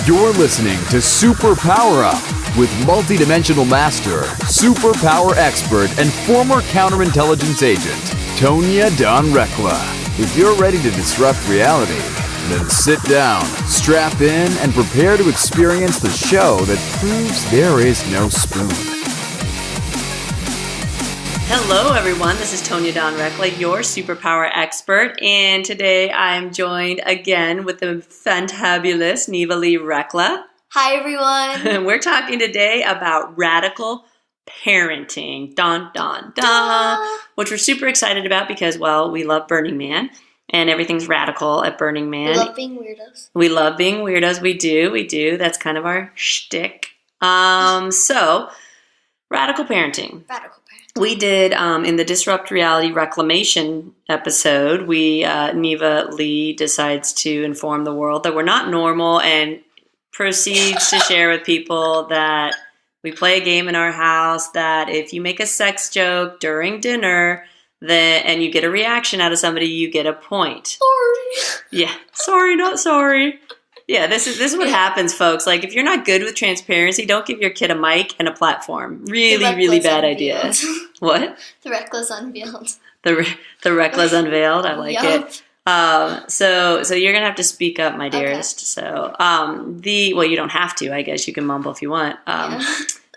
You're listening to SuperPower Up with multidimensional master, superpower expert, and former counterintelligence agent, Tonya Dawn Recla. If you're ready to disrupt reality, then sit down, strap in, and prepare to experience the show that proves there is no spoon. Hello, everyone. This is Tonya Dawn Recla, your superpower expert, and today I'm joined again with the fantabulous Neva Lee Recla. Hi, everyone. We're talking today about radical parenting, dun, dun, dun, which we're super excited about because, well, we love Burning Man, and everything's radical at Burning Man. We love being weirdos. We love being weirdos. We do. That's kind of our shtick. So, radical parenting. We did, in the Disrupt Reality Reclamation episode, Neva Lee decides to inform the world that we're not normal and proceeds to share with people that we play a game in our house, that if you make a sex joke during dinner and you get a reaction out of somebody, you get a point. Sorry. Yeah. Sorry, not sorry. Yeah, this is what happens, folks. Like, if you're not good with transparency, don't give your kid a mic and a platform. Really bad idea. What? The Recla's unveiled. The Recla's unveiled. I like it. So you're gonna have to speak up, my dearest. Okay. So well, you don't have to. I guess you can mumble if you want.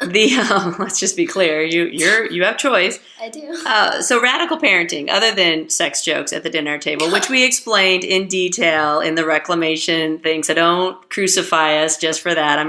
Let's just be clear. You have choice. I do. So radical parenting, other than sex jokes at the dinner table, which we explained in detail in the reclamation thing. So don't crucify us just for that.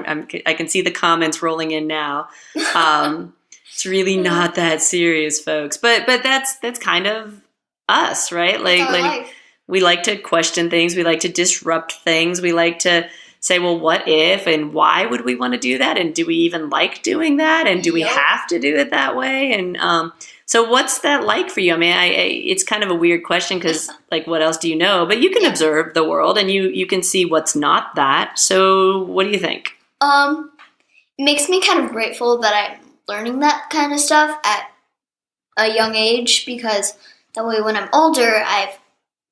I can see the comments rolling in now. It's really not that serious, folks. But that's kind of us, right? Like we like to question things. We like to disrupt things. We like to say, well, what if, and why would we want to do that? And do we even like doing that? And do we have to do it that way? And so what's that like for you? I mean, it's kind of a weird question because, like, what else do you know? But you can observe the world and you can see what's not that. So what do you think? It makes me kind of grateful that I'm learning that kind of stuff at a young age, because that way when I'm older, I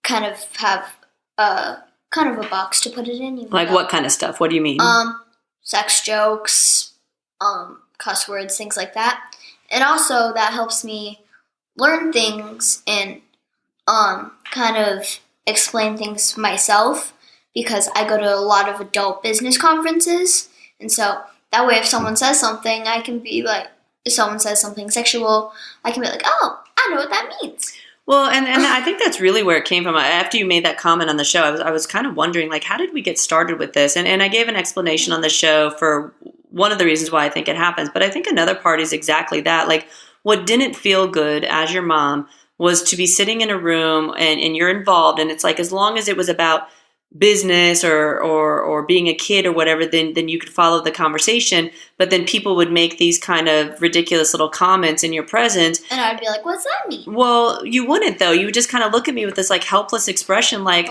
kind of have a box to put it in. Like what kind of stuff? What do you mean? Sex jokes, cuss words, things like that. And also that helps me learn things and kind of explain things myself, because I go to a lot of adult business conferences. And so that way if someone says something, I can be like, if someone says something sexual, I can be like, oh, I know what that means. Well, and I think that's really where it came from. After you made that comment on the show, I was kind of wondering, like, how did we get started with this? And I gave an explanation on the show for one of the reasons why I think it happens. But I think another part is exactly that. Like, what didn't feel good as your mom was to be sitting in a room and you're involved. And it's like, as long as it was about business or being a kid or whatever, then you could follow the conversation. But then people would make these kind of ridiculous little comments in your presence. And I'd be like, what's that mean? Well, you wouldn't, though. You would just kind of look at me with this like helpless expression, like,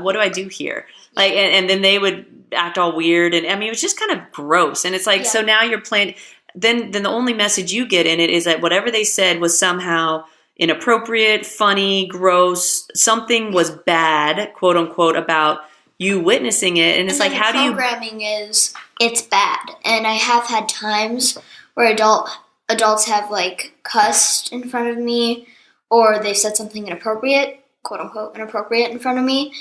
what do I do here? Like, and then they would act all weird. And I mean, it was just kind of gross. And it's like, so now you're playing, then the only message you get in it is that whatever they said was somehow inappropriate, funny, gross, something was bad, quote unquote, about you witnessing it. And it's like, how do you... Programming is, it's bad. And I have had times where adults have, like, cussed in front of me, or they've said something inappropriate, quote unquote, inappropriate in front of me,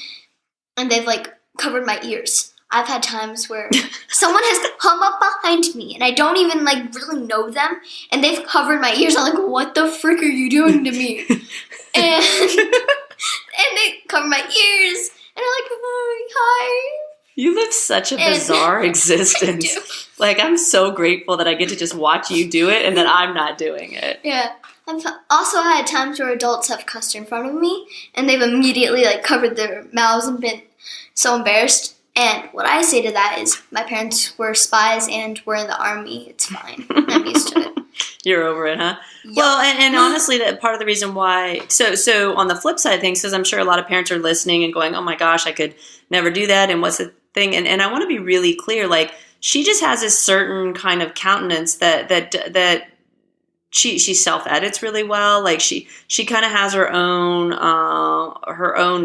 and they've, like, covered my ears. I've had times where someone has come up behind me and I don't even, like, really know them, and they've covered my ears. I'm like, what the frick are you doing to me? And they cover my ears and they're like, hi. You live such a bizarre existence. Like, I'm so grateful that I get to just watch you do it and that I'm not doing it. Yeah. I've also had times where adults have cussed in front of me and they've immediately, like, covered their mouths and been so embarrassed. And what I say to that is, my parents were spies and were in the army. It's fine. I'm used to it. You're over it, huh? Yep. Well, and honestly, that part of the reason why, so on the flip side of things, because I'm sure a lot of parents are listening and going, oh my gosh, I could never do that, and what's the thing? And I want to be really clear, like, she just has this certain kind of countenance that she self-edits really well. Like she kind of has her own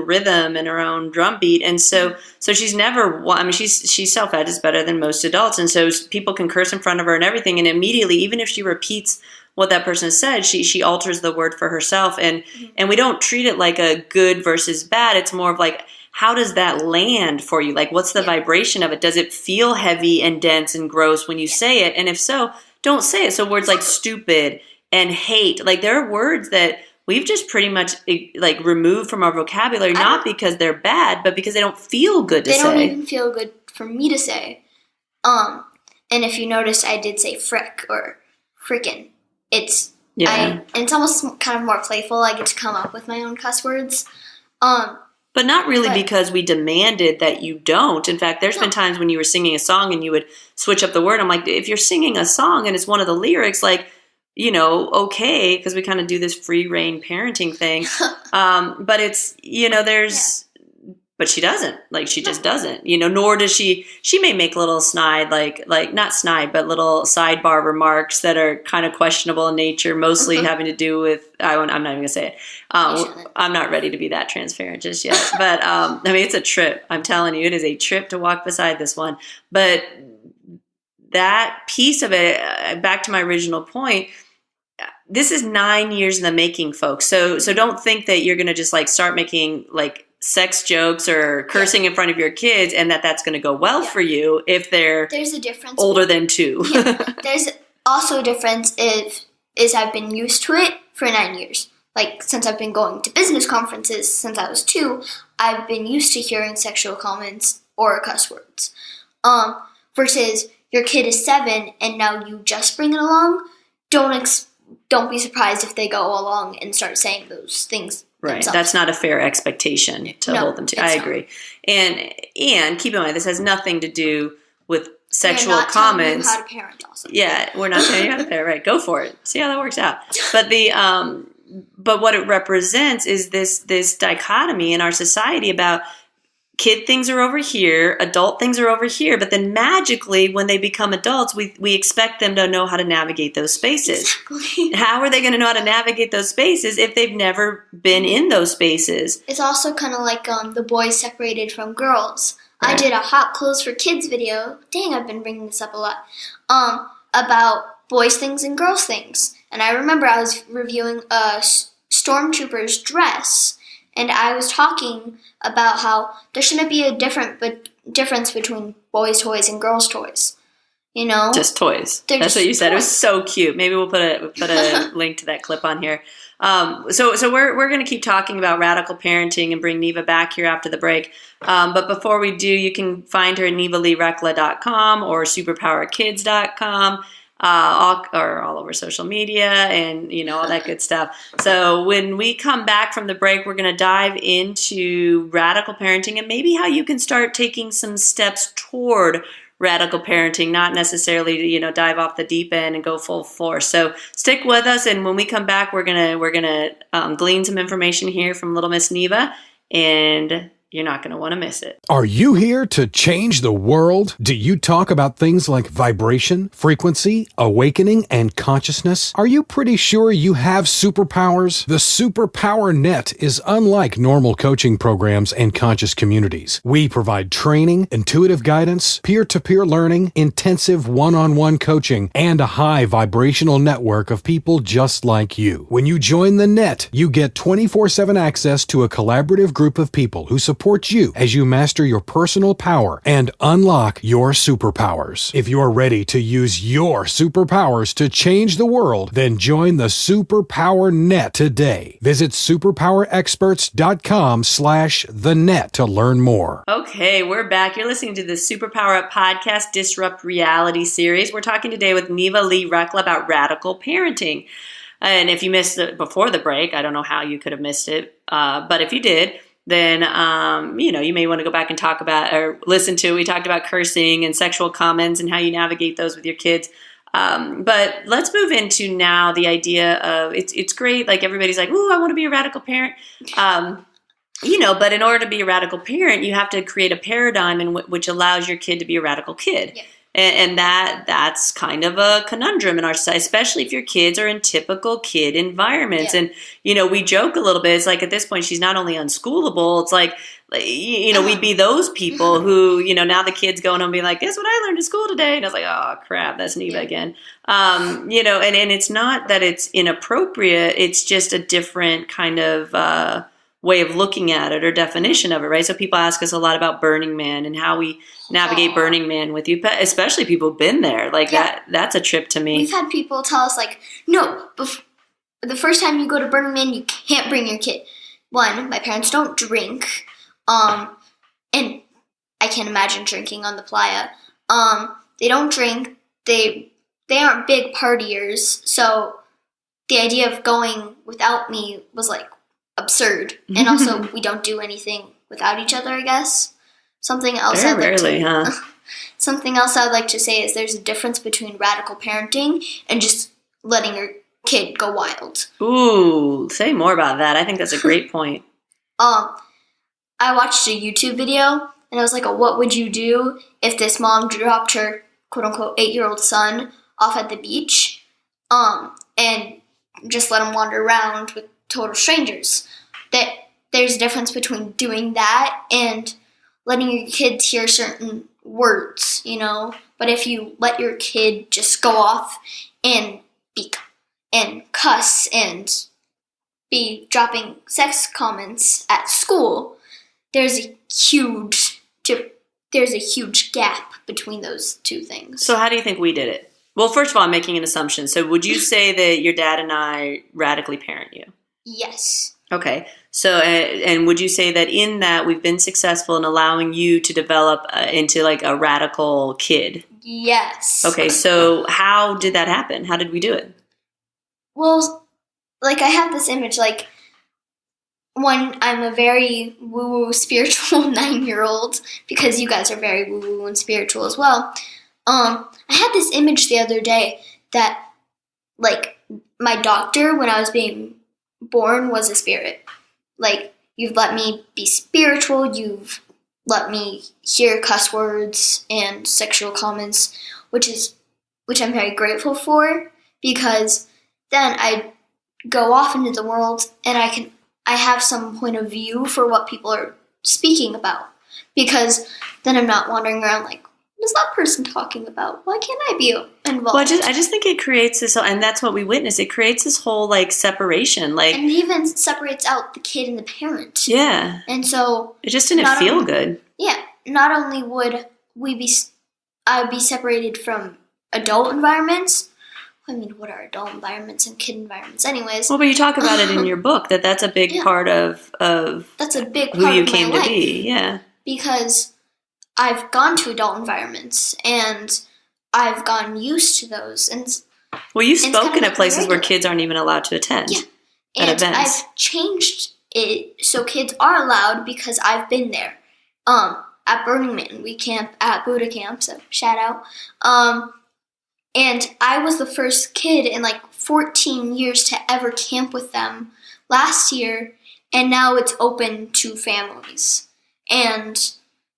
rhythm and her own drum beat. And so she's never, I mean, she self-edits better than most adults. And so people can curse in front of her and everything. And immediately, even if she repeats what that person said, she alters the word for herself. And we don't treat it like a good versus bad. It's more of like, how does that land for you? Like, what's the vibration of it? Does it feel heavy and dense and gross when you say it? And if so, don't say it. So words like stupid and hate, like there are words that we've just pretty much like removed from our vocabulary, not because they're bad, but because they don't feel good to say. They don't even feel good for me to say. And if you notice, I did say frick or frickin'. It's almost kind of more playful. I get to come up with my own cuss words. But not really because we demanded that you don't. In fact, there's been times when you were singing a song and you would switch up the word. I'm like, if you're singing a song and it's one of the lyrics, like, you know, okay, because we kind of do this free reign parenting thing. But it's, you know, but she doesn't. Like, she just doesn't, you know, nor does she may make little snide, like not snide, but little sidebar remarks that are kind of questionable in nature, mostly having to do with, I'm not even going to say it. I'm not ready to be that transparent just yet. But, I mean, it's a trip. I'm telling you, it is a trip to walk beside this one. But that piece of it, back to my original point, this is 9 years in the making, folks. So don't think that you're going to just like start making like sex jokes or cursing in front of your kids and that's going to go well for you if there's a difference older than 2. There's also a difference is I've been used to it for 9 years. Like, since I've been going to business conferences since I was 2, I've been used to hearing sexual comments or cuss words. Versus your kid is 7 and now you just bring it along. Don't be surprised if they go along and start saying those things. Right. Themselves. That's not a fair expectation to hold them to. I agree. And keep in mind, this has nothing to do with sexual comments. We're not telling you how to parent also. Yeah, we're not telling you how to parent. Right. Go for it. See how that works out. But but what it represents is this dichotomy in our society about kid things are over here, adult things are over here, but then magically when they become adults, we expect them to know how to navigate those spaces. Exactly. How are they going to know how to navigate those spaces if they've never been in those spaces? It's also kind of like the boys separated from girls. Right. I did a Hot Clothes for Kids video. Dang, I've been bringing this up a lot. About boys things and girls things. And I remember I was reviewing a stormtrooper's dress. And I was talking about how there shouldn't be a difference between boys' toys and girls' toys. You know? Just toys. That's what you said. Toys. It was so cute. Maybe we'll put a link to that clip on here. So we're going to keep talking about radical parenting and bring Neva back here after the break. But before we do, you can find her at NevaLeeRecla.com or SuperPowerKids.com. All over social media and, you know, all that good stuff. So when we come back from the break, we're going to dive into radical parenting and maybe how you can start taking some steps toward radical parenting, not necessarily to, you know, dive off the deep end and go full force. So stick with us. And when we come back, we're going to glean some information here from Little Miss Neva, and you're not going to want to miss it. Are you here to change the world? Do you talk about things like vibration, frequency, awakening, and consciousness? Are you pretty sure you have superpowers? The SuperPower Net is unlike normal coaching programs and conscious communities. We provide training, intuitive guidance, peer-to-peer learning, intensive one-on-one coaching, and a high vibrational network of people just like you. When you join the net, you get 24/7 access to a collaborative group of people who support you as you master your personal power and unlock your superpowers. If you're ready to use your superpowers to change the world, then join the SuperPower Net today. Visit superpowerexperts.com/thenet to learn more. Okay, we're back. You're listening to the SuperPower Up podcast Disrupt Reality series. We're talking today with Neva Lee Recla about radical parenting. And if you missed it before the break, I don't know how you could have missed it. But if you did, then, you know, you may want to go back and talk about or listen to. We talked about cursing and sexual comments and how you navigate those with your kids. But let's move into now the idea of it's great. Like everybody's like, ooh, I want to be a radical parent. You know, but in order to be a radical parent, you have to create a paradigm which allows your kid to be a radical kid. Yeah. And that's kind of a conundrum in our society, especially if your kids are in typical kid environments. Yeah. And, we joke a little bit. It's like at this point, she's not only unschoolable, it's like, we'd be those people who, now the kids going home and being like, guess what I learned in school today? And I was like, oh, crap, that's Neva again. And it's not that it's inappropriate. It's just a different kind of way of looking at it or definition of it, right? So people ask us a lot about Burning Man and how we navigate Burning Man with you, especially people who've been there. Like that's a trip to me. We've had people tell us like, no, the first time you go to Burning Man, you can't bring your kid. One, my parents don't drink, and I can't imagine drinking on the playa. They don't drink. They aren't big partiers, so the idea of going without me was like absurd. And also, we don't do anything without each other, I guess. Something else Very rarely, huh? Something else I'd like to say is there's a difference between radical parenting and just letting your kid go wild. Ooh, say more about that. I think that's a great point. I watched a YouTube video, and I was like, what would you do if this mom dropped her quote-unquote 8-year-old son off at the beach and just let him wander around with total strangers? That there's a difference between doing that and letting your kids hear certain words, But if you let your kid just go off and cuss and be dropping sex comments at school, there's a huge gap between those two things. So how do you think we did it? Well, first of all, I'm making an assumption. So would you say that your dad and I radically parent you? Yes. Okay. So, and would you say that in that we've been successful in allowing you to develop into like a radical kid? Yes. Okay. So how did that happen? How did we do it? Well, like I have this image, like when I'm a very woo-woo spiritual 9-year-old, because you guys are very woo-woo and spiritual as well. I had this image the other day that like my doctor when I was being born was a spirit. Like, you've let me be spiritual, you've let me hear cuss words and sexual comments, which I'm very grateful for, because then I go off into the world and I have some point of view for what people are speaking about, because then I'm not wandering around like, what is that person talking about? Why can't I be involved? Well, I just think it creates this, and that's what we witness. It creates this whole like separation, like, and it even separates out the kid and the parent. Yeah, and so it just didn't feel good. Yeah, not only would I would be separated from adult environments. I mean, what are adult environments and kid environments, anyways? Well, but you talk about it in your book that's a big part of that's a big part who you of came my life, to be. Yeah, because I've gone to adult environments and I've gotten used to those. And well, you've spoken at places where kids aren't even allowed to attend. Yeah, at and events. I've changed it so kids are allowed because I've been there. At Burning Man, we camp at Buddha Camp, so shout out. And I was the first kid in like 14 years to ever camp with them last year, and now it's open to families. And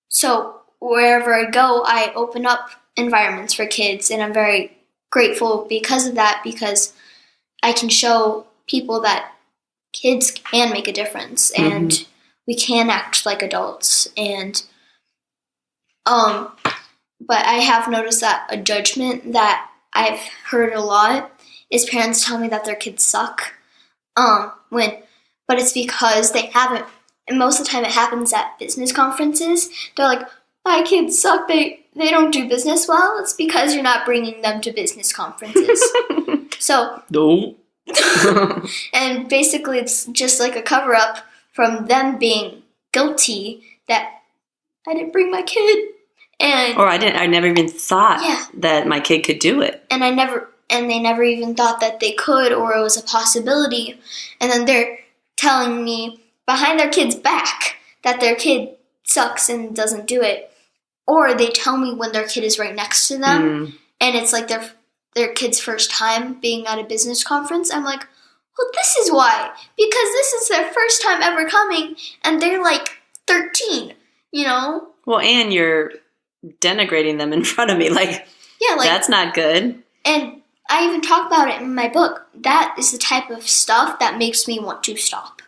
so wherever I go, I open up environments for kids, and I'm very grateful because of that, because I can show people that kids can make a difference, and we can act like adults. And but I have noticed that a judgment that I've heard a lot is parents tell me that their kids suck. But it's because they haven't, and most of the time it happens at business conferences. They're like, my kids suck, they don't do business well. It's because you're not bringing them to business conferences. So, no. And basically it's just like a cover-up from them being guilty that I didn't bring my kid. Or I never even thought that my kid could do it. And they never even thought that they could, or it was a possibility. And then they're telling me behind their kid's back that their kid sucks and doesn't do it. Or they tell me when their kid is right next to them, and it's like their kid's first time being at a business conference. I'm like, well, this is why. Because this is their first time ever coming, and they're like 13, Well, and you're denigrating them in front of me. Like, Yeah, like, that's not good. and I even talk about it in my book. That is the type of stuff that makes me want to stop.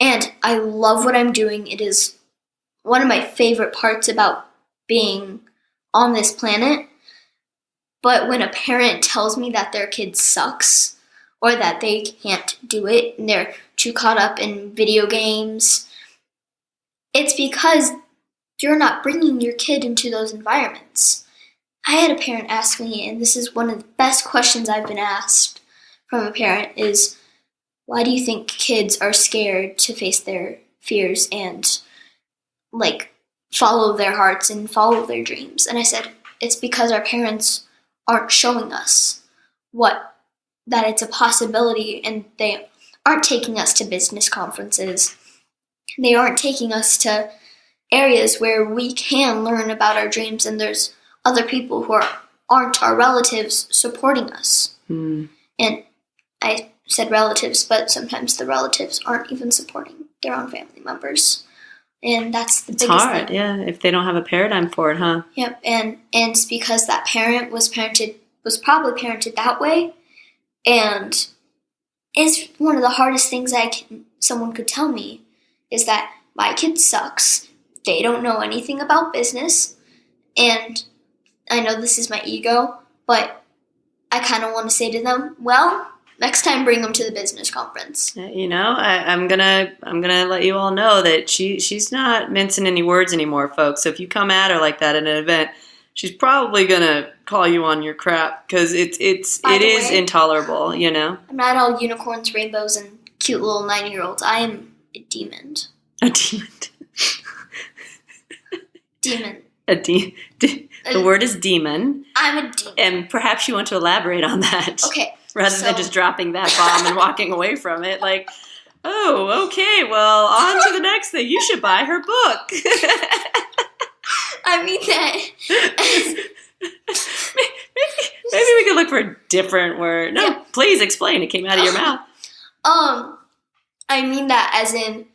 And I love what I'm doing. It is one of my favorite parts about being on this planet. But when a parent tells me that their kid sucks, or that they can't do it, and they're too caught up in video games, it's because you're not bringing your kid into those environments. I had a parent ask me, and this is one of the best questions I've been asked from a parent, is, why do you think kids are scared to face their fears and, like, follow their hearts and follow their dreams? And I said, it's because our parents aren't showing us that it's a possibility, and they aren't taking us to business conferences. They aren't taking us to areas where we can learn about our dreams, and there's other people who aren't our relatives supporting us. And I said relatives, but sometimes the relatives aren't even supporting their own family members. And that's the biggest hard, thing. yeah, if they don't have a paradigm for it, huh? Yep, and it's because that parent was probably parented that way, and it's one of the hardest things someone could tell me, is that my kid sucks, they don't know anything about business, and I know this is my ego, but I kind of want to say to them, well, next time bring them to the business conference. You know, I'm gonna let you all know that she's not mincing any words anymore, folks. So if you come at her like that at an event, she's probably gonna call you on your crap, because it is intolerable. You know, I'm not all unicorns, rainbows, and cute little 9-year-olds. I am a demon. A demon. Demon. The word is demon. I'm a demon. And perhaps you want to elaborate on that. Okay. Rather than just dropping that bomb and walking away from it. Like, oh, okay, well, on to the next thing. You should buy her book. I mean that. Maybe we could look for a different word. No, Yeah. Please explain. It came out of your mouth. I mean that as in,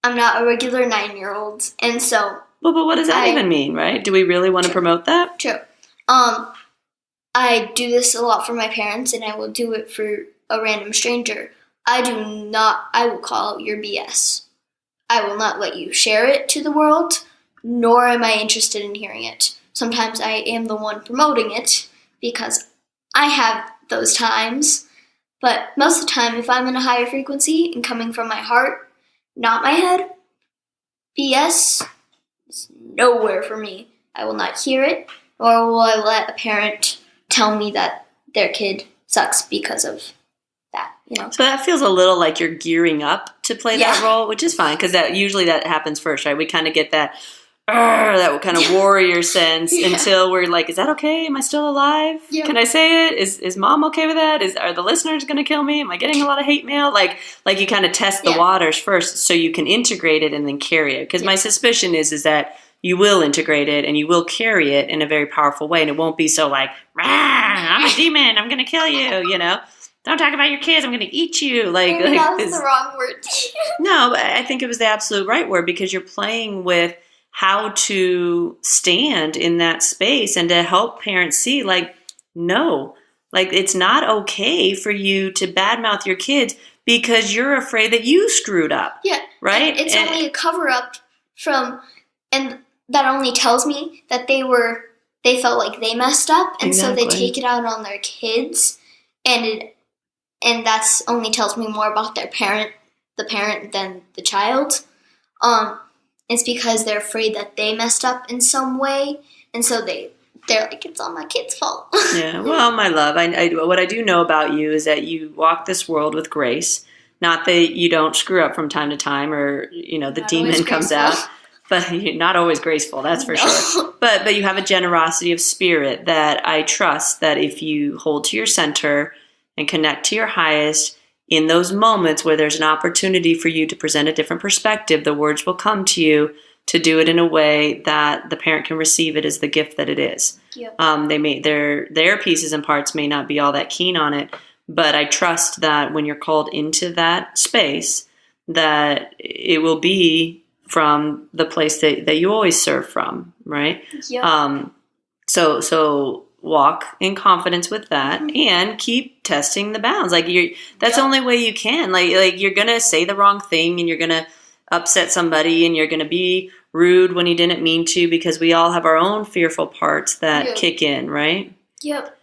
I'm not a regular 9-year-old, and so. Well, but what does that even mean, right? Do we really want to promote that? True. I do this a lot for my parents, and I will do it for a random stranger. I will call out your BS. I will not let you share it to the world, nor am I interested in hearing it. Sometimes I am the one promoting it, because I have those times, but most of the time, if I'm in a higher frequency and coming from my heart, not my head, BS is nowhere for me. I will not hear it, nor will I let a parent tell me that their kid sucks because of that, you know. So that feels a little like you're gearing up to play that Yeah. role, which is fine, because usually that happens first, right? We kind of get that kind of warrior sense until we're like, is that okay? Am I still alive? Yeah. Can I say it? Is mom okay with that? Are the listeners going to kill me? Am I getting a lot of hate mail? Like you kind of test the waters first so you can integrate it and then carry it. Because my suspicion is that you will integrate it and you will carry it in a very powerful way, and it won't be so like, I'm a demon, I'm going to kill you, you know? Don't talk about your kids, I'm going to eat you. That was the wrong word. No, but I think it was the absolute right word, because you're playing with how to stand in that space and to help parents see, no, it's not okay for you to badmouth your kids because you're afraid that you screwed up. Yeah. Right? It's only a cover-up and that only tells me that they felt like they messed up, and so they take it out on their kids, and that's only tells me more about the parent than the child. It's because they're afraid that they messed up in some way, and so they're like, it's all my kid's fault. Yeah, well, my love, what I do know about you is that you walk this world with grace. Not that you don't screw up from time to time, or the Not demon comes out, but you're not always graceful. That's for sure. But you have a generosity of spirit that I trust that if you hold to your center and connect to your highest, in those moments where there's an opportunity for you to present a different perspective, the words will come to you to do it in a way that the parent can receive it as the gift that it is. Yep. Their pieces and parts may not be all that keen on it, but I trust that when you're called into that space, that it will be from the place that you always serve from, right? Yep. So walk in confidence with that and keep testing the bounds. Like that's the only way you can. Like you're gonna say the wrong thing and you're gonna upset somebody and you're gonna be rude when you didn't mean to, because we all have our own fearful parts that kick in, right? Yep.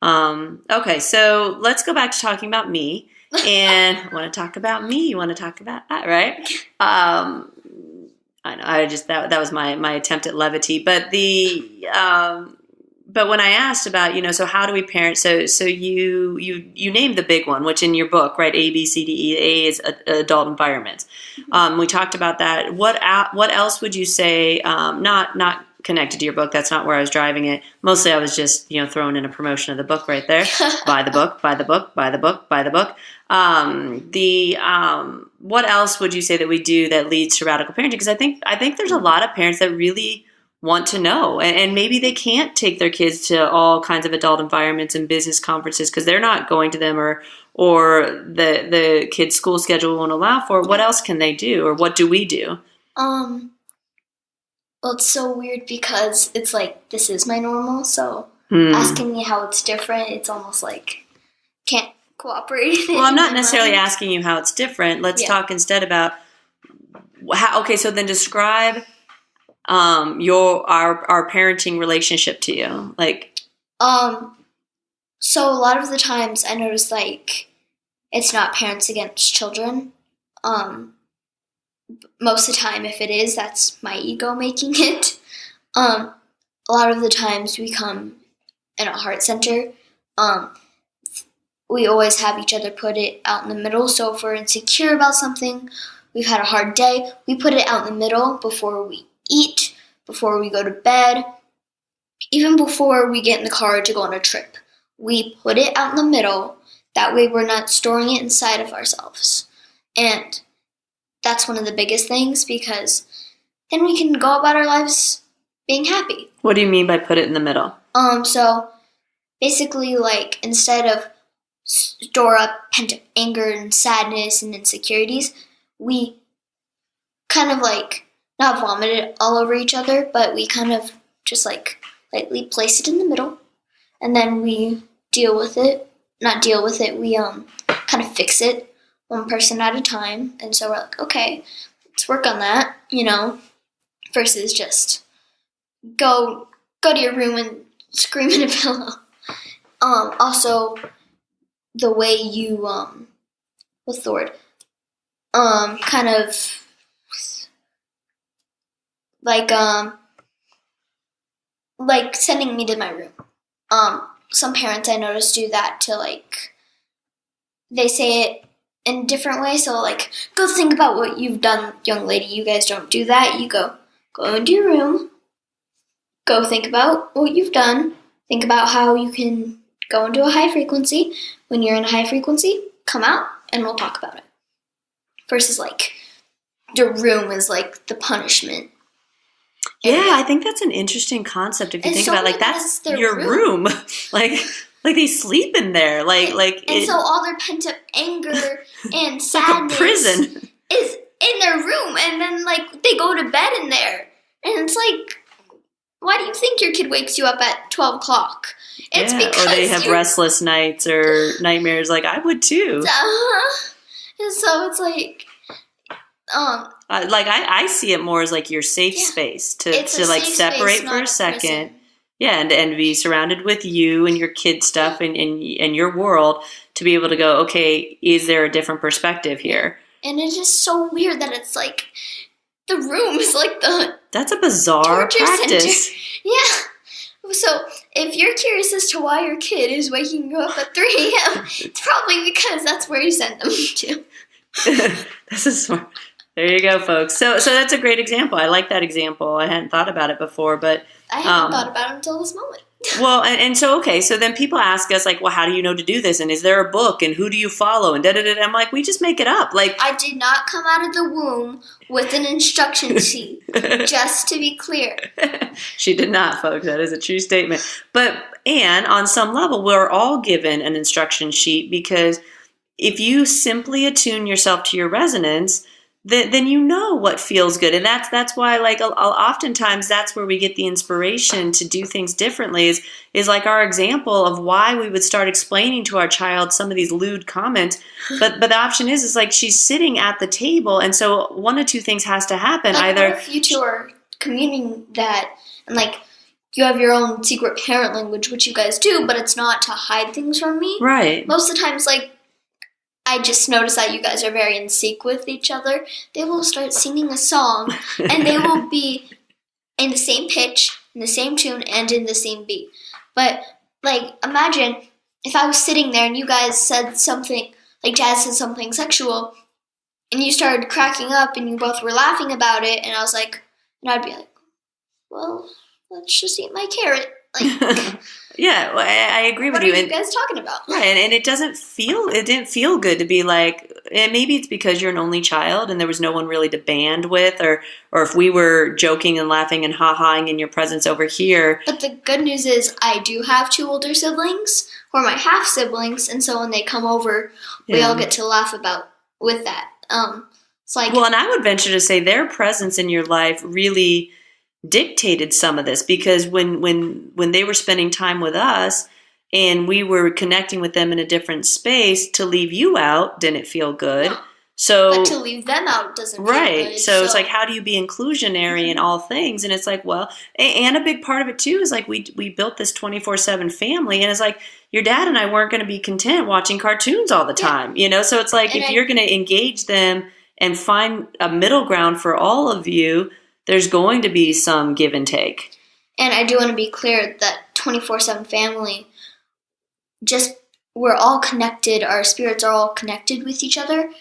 Okay, so let's go back to talking about me. And I want to talk about me. You want to talk about that, right? I know. That was my attempt at levity. But but when I asked about, so how do we parent? So you named the big one, which in your book, right? A, B, C, D, E. A is adult environments. We talked about that. What else would you say? Not connected to your book. That's not where I was driving it. Mostly I was just, throwing in a promotion of the book right there. Buy the book, buy the book, buy the book, buy the book. What else would you say that we do that leads to radical parenting? Because I think there's a lot of parents that really want to know, and maybe they can't take their kids to all kinds of adult environments and business conferences because they're not going to them, or the kid's school schedule won't allow for. What else can they do, or what do we do? Well, it's so weird because it's like, this is my normal, so asking me how it's different, it's almost like can't cooperate. Well, I'm not necessarily asking you how it's different. Let's talk instead about how. Okay, so then describe our parenting relationship to you. Like, so a lot of the times I notice like it's not parents against children. Most of the time, if it is, that's my ego making it. A lot of the times we come in a heart center. We always have each other put it out in the middle. So if we're insecure about something, we've had a hard day, we put it out in the middle before we eat, before we go to bed, even before we get in the car to go on a trip. We put it out in the middle. That way we're not storing it inside of ourselves. And that's one of the biggest things, because then we can go about our lives being happy. What do you mean by put it in the middle? So basically, like, instead of store up pent-up anger and sadness and insecurities, we kind of like not vomit it all over each other, but we kind of just like lightly place it in the middle, and then we deal with it. Not deal with it, we kind of fix it one person at a time. And so we're like, okay, let's work on that, versus just go to your room and scream in a pillow. Also, the way you, what's the word? Kind of like sending me to my room. Some parents I notice do that to, like, they say it in a different way. So, like, go think about what you've done, young lady. You guys don't do that. You go into your room. Go think about what you've done. Think about how you can go into a high frequency. When you're in a high frequency, come out and we'll talk about it. Versus, like, the room is, like, the punishment. Yeah, I think that's an interesting concept if you think about it. Like, that's your room. like they sleep in there. So all their pent up anger and sadness, like a prison, is in their room, and then like they go to bed in there, and it's like, why do you think your kid wakes you up at 12 o'clock? It's because or they have restless nights or nightmares. Like I would too. And so it's like, I see it more as like your safe space to like separate for a second. Yeah, and be surrounded with you and your kid stuff and your world to be able to go, okay, is there a different perspective here? And it's just so weird that it's like the room is like that's a bizarre practice. Center. Yeah. So if you're curious as to why your kid is waking you up at 3 a.m., it's probably because that's where you sent them to. This is smart. There you go, folks. So that's a great example. I like that example. I hadn't thought about it before, but I hadn't thought about it until this moment. Well, and so, okay, so then people ask us, like, well, how do you know to do this? And is there a book? And who do you follow? And da-da-da-da. I'm like, we just make it up. Like, I did not come out of the womb with an instruction sheet, just to be clear. She did not, folks. That is a true statement. And on some level, we're all given an instruction sheet, because if you simply attune yourself to your resonance, then you know what feels good. And that's why, like, oftentimes that's where we get the inspiration to do things differently is like our example of why we would start explaining to our child some of these lewd comments. But the option is like she's sitting at the table. And so one of two things has to happen. Like, Either what if you two are communing that and like you have your own secret parent language, which you guys do, but it's not to hide things from me. Right. Most of the times, like, I just notice that you guys are very in sync with each other. They will start singing a song, and they will be in the same pitch, in the same tune, and in the same beat. But, like, imagine if I was sitting there and you guys said something, like Jazz said something sexual, and you started cracking up and you both were laughing about it, and I was like, and I'd be like, well, let's just eat my carrot. Like, yeah, well, I agree with you. What are you guys talking about? Right, and it didn't feel good to be like, and maybe it's because you're an only child and there was no one really to band with, or if we were joking and laughing and ha-haing in your presence over here. But the good news is I do have two older siblings, who are my half siblings, and so when they come over, we all get to laugh about with that. It's like, well, and I would venture to say their presence in your life really dictated some of this, because when they were spending time with us and we were connecting with them in a different space, to leave you out didn't feel good. No. So, but to leave them out doesn't feel good. So it's like, how do you be inclusionary in all things? And it's like, well, and a big part of it too is like we built this 24/7 family, and it's like your dad and I weren't going to be content watching cartoons all the time, you know? So it's like, if you're going to engage them and find a middle ground for all of you, there's going to be some give and take. And I do want to be clear that 24/7 family, we're all connected, our spirits are all connected with each other,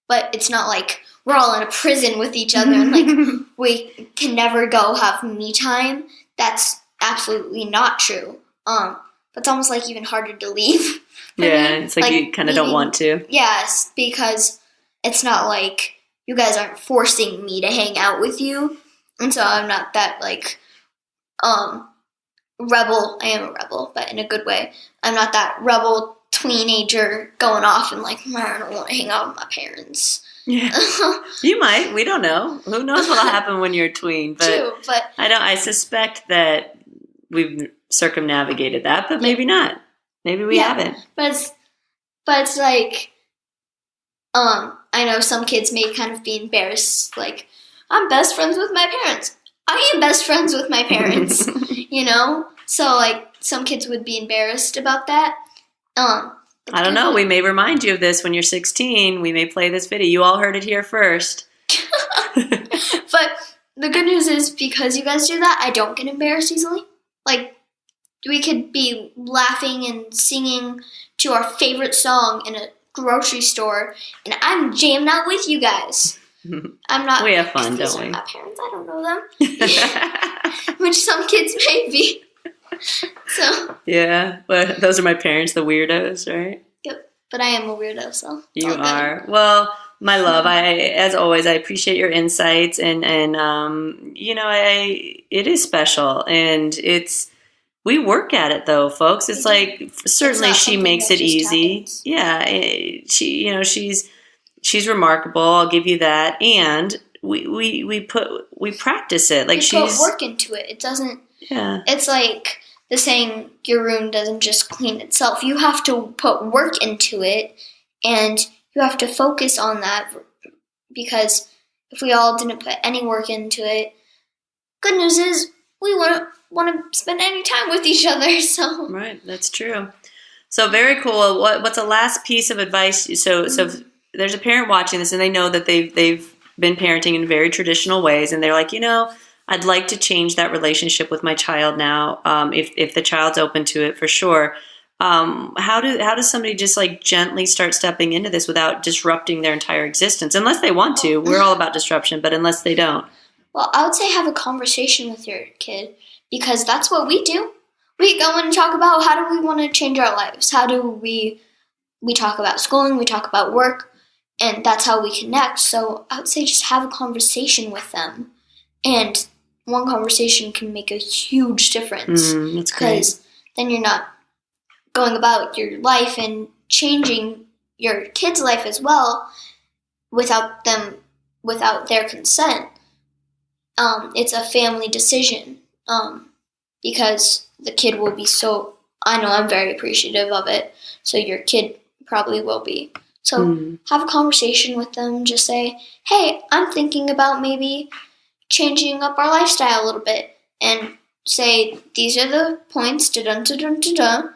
but it's not like we're all in a prison with each other and like we can never go have me time. That's absolutely not true. But it's almost like even harder to leave. Yeah, it's like you kind of don't want to. Yes, because it's not like you guys aren't forcing me to hang out with you. And so I'm not that, like, rebel. I am a rebel, but in a good way. I'm not that rebel teenager going off and, like, I don't want to hang out with my parents. Yeah. You might. We don't know. Who knows what'll happen when you're a tween. But true, but I suspect that we've circumnavigated that, but maybe not. Maybe we haven't. But it's like, I know some kids may kind of be embarrassed, like, I'm best friends with my parents. I am best friends with my parents, you know? So, like, some kids would be embarrassed about that. I don't know. We may remind you of this when you're 16. We may play this video. You all heard it here first. But the good news is, because you guys do that, I don't get embarrassed easily. Like, we could be laughing and singing to our favorite song in a grocery store, and I'm jamming out with you guys. I'm not. We have fun, don't we? My parents, I don't know them. Which some kids may be. So. Yeah, well, those are my parents, the weirdos, right? Yep, but I am a weirdo, so. You are. Well, my love, as always, I appreciate your insights, and you know, it is special, and we work at it though, folks. It's like, certainly she makes it easy. Yeah, she's remarkable. I'll give you that, and we practice it. Like, we put work into it. It doesn't. Yeah. It's like the saying, your room doesn't just clean itself. You have to put work into it, and you have to focus on that, because if we all didn't put any work into it, good news is we wouldn't want to spend any time with each other. So right, that's true. So very cool. What's a last piece of advice? So there's a parent watching this, and they know that they've been parenting in very traditional ways, and they're like, you know, I'd like to change that relationship with my child now. If the child's open to it, for sure. How does somebody just like gently start stepping into this without disrupting their entire existence? Unless they want to. We're all about disruption, but unless they don't. Well, I would say have a conversation with your kid, because that's what we do. We go and talk about, how do we want to change our lives? How do we talk about schooling, we talk about work, and that's how we connect. So I would say just have a conversation with them. And one conversation can make a huge difference. That's great. Because then you're not going about your life and changing your kid's life as well without them without their consent, it's a family decision, because the kid will be so, I know I'm very appreciative of it, so your kid probably will be. So have a conversation with them. Just say, hey, I'm thinking about maybe changing up our lifestyle a little bit, and say, these are the points, da-dun-da-dun-da-dun,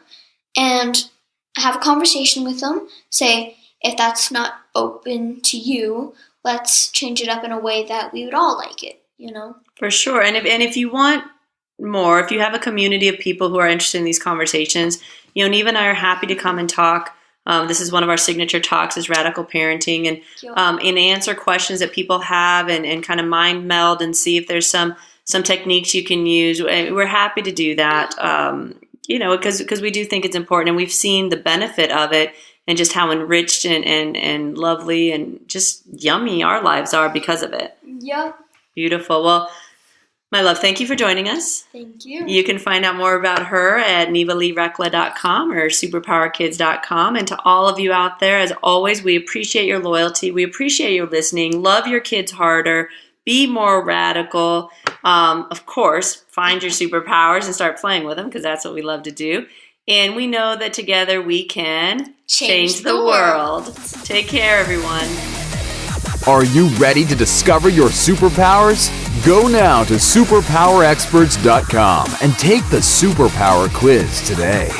and have a conversation with them. Say, if that's not open to you, let's change it up in a way that we would all like it, you know? For sure. And if you want more, if you have a community of people who are interested in these conversations, Neva and I are happy to come and talk. This is one of our signature talks, is radical parenting, and answer questions that people have, and kind of mind meld and see if there's some techniques you can use. We're happy to do that, because we do think it's important, and we've seen the benefit of it, and just how enriched and lovely and just yummy our lives are because of it. Yep. Beautiful. Well, my love, thank you for joining us. Thank you. You can find out more about her at NevaLeeRecla.com or SuperPowerKids.com. And to all of you out there, as always, we appreciate your loyalty. We appreciate your listening. Love your kids harder. Be more radical. Of course, find your superpowers and start playing with them, because that's what we love to do. And we know that together we can change the world. Take care, everyone. Are you ready to discover your superpowers? Go now to superpowerexperts.com and take the Superpower quiz today.